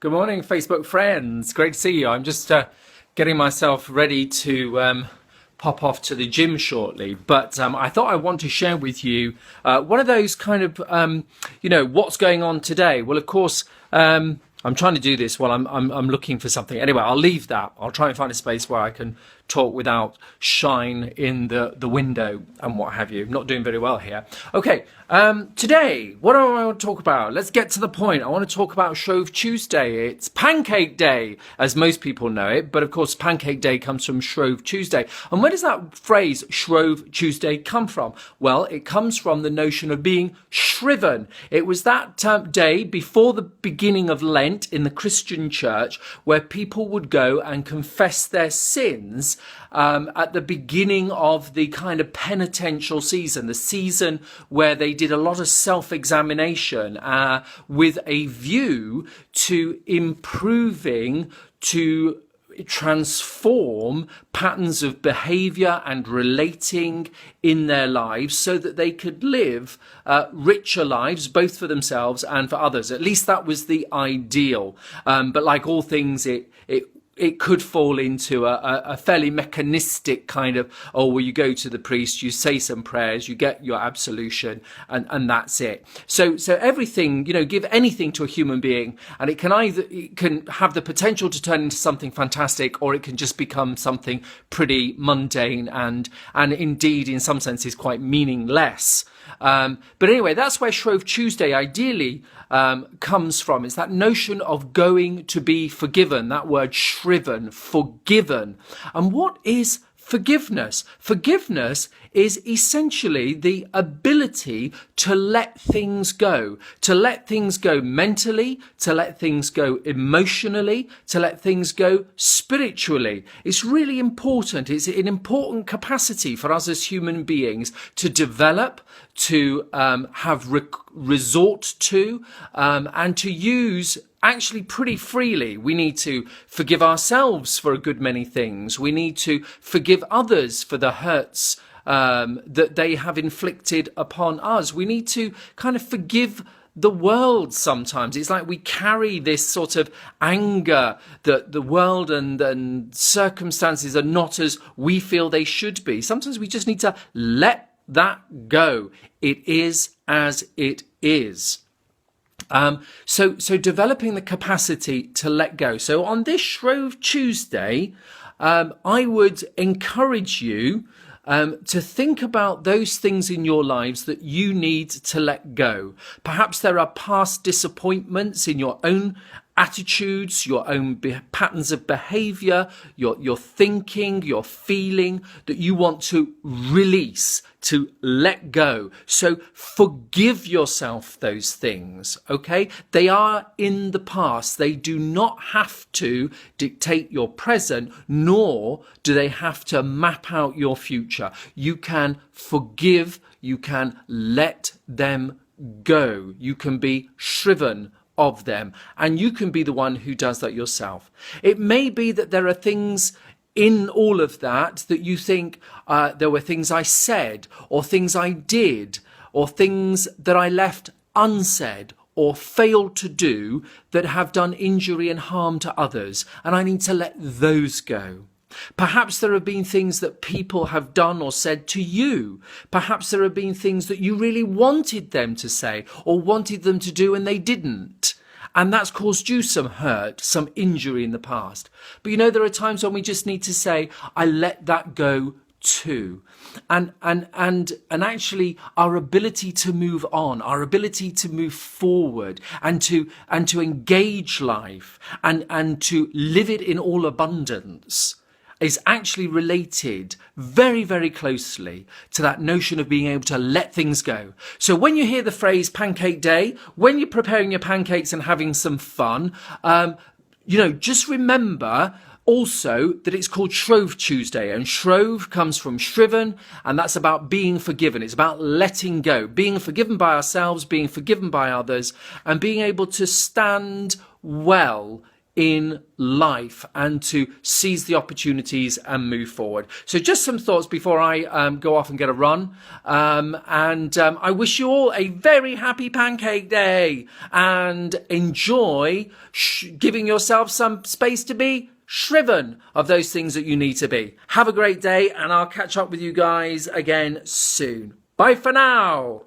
Good morning, Facebook friends. Great to see you. I'm just getting myself ready to pop off to the gym shortly. But I thought I want to share with you one of those kind of, what's going on today. Well, of course, I'm trying to do this while I'm looking for something. Anyway, I'll leave that. I'll try and find a space where I can talk without shine in the window and what have you. Not doing very well here. Okay, today, what do I want to talk about? Let's get to the point. I want to talk about Shrove Tuesday. It's Pancake Day, as most people know it. But of course, Pancake Day comes from Shrove Tuesday. And where does that phrase Shrove Tuesday come from? Well, it comes from the notion of being shriven. It was that day before the beginning of Lent in the Christian church where people would go and confess their sins at the beginning of the kind of penitential season, the season where they did a lot of self-examination with a view to improving, to transform patterns of behavior and relating in their lives so that they could live richer lives, both for themselves and for others. At least that was the ideal. But like all things, it could fall into a fairly mechanistic kind of, well, you go to the priest, you say some prayers, you get your absolution, and that's it. So everything, give anything to a human being, and it can have the potential to turn into something fantastic, or it can just become something pretty mundane and indeed, in some senses, quite meaningless. But anyway, that's where Shrove Tuesday ideally comes from. It's that notion of going to be forgiven, that word shriven, forgiven. And what is forgiveness? Forgiveness is essentially the ability to let things go mentally, to let things go emotionally, to let things go spiritually. It's really important. It's an important capacity for us as human beings to develop, to have resort to, and to use actually pretty freely. We need to forgive ourselves for a good many things. We need to forgive others for the hurts that they have inflicted upon us. We need to kind of forgive the world sometimes. It's like we carry this sort of anger that the world and circumstances are not as we feel they should be. Sometimes we just need to let that go. It is as it is. So developing the capacity to let go. So on this Shrove Tuesday, I would encourage you to think about those things in your lives that you need to let go. Perhaps there are past disappointments in your own attitudes, your own patterns of behavior, your thinking, your feeling that you want to release, to let go. So forgive yourself those things, okay? They are in the past. They do not have to dictate your present, nor do they have to map out your future. You can forgive, you can let them go. You can be shriven of them, and you can be the one who does that yourself. It may be that there are things in all of that you think there were things I said, or things I did, or things that I left unsaid or failed to do that have done injury and harm to others, and I need to let those go. Perhaps there have been things that people have done or said to you. Perhaps there have been things that you really wanted them to say or wanted them to do and they didn't. And that's caused you some hurt, some injury in the past. But there are times when we just need to say, I let that go too. And actually our ability to move on, our ability to move forward and to engage life and to live it in all abundance is actually related very, very closely to that notion of being able to let things go. So when you hear the phrase Pancake Day, when you're preparing your pancakes and having some fun, just remember also that it's called Shrove Tuesday, and Shrove comes from shriven, and that's about being forgiven. It's about letting go, being forgiven by ourselves, being forgiven by others, and being able to stand well in life and to seize the opportunities and move forward. So just some thoughts before I go off and get a run. I wish you all a very happy Pancake Day and enjoy giving yourself some space to be shriven of those things that you need to be. Have a great day, and I'll catch up with you guys again soon. Bye for now.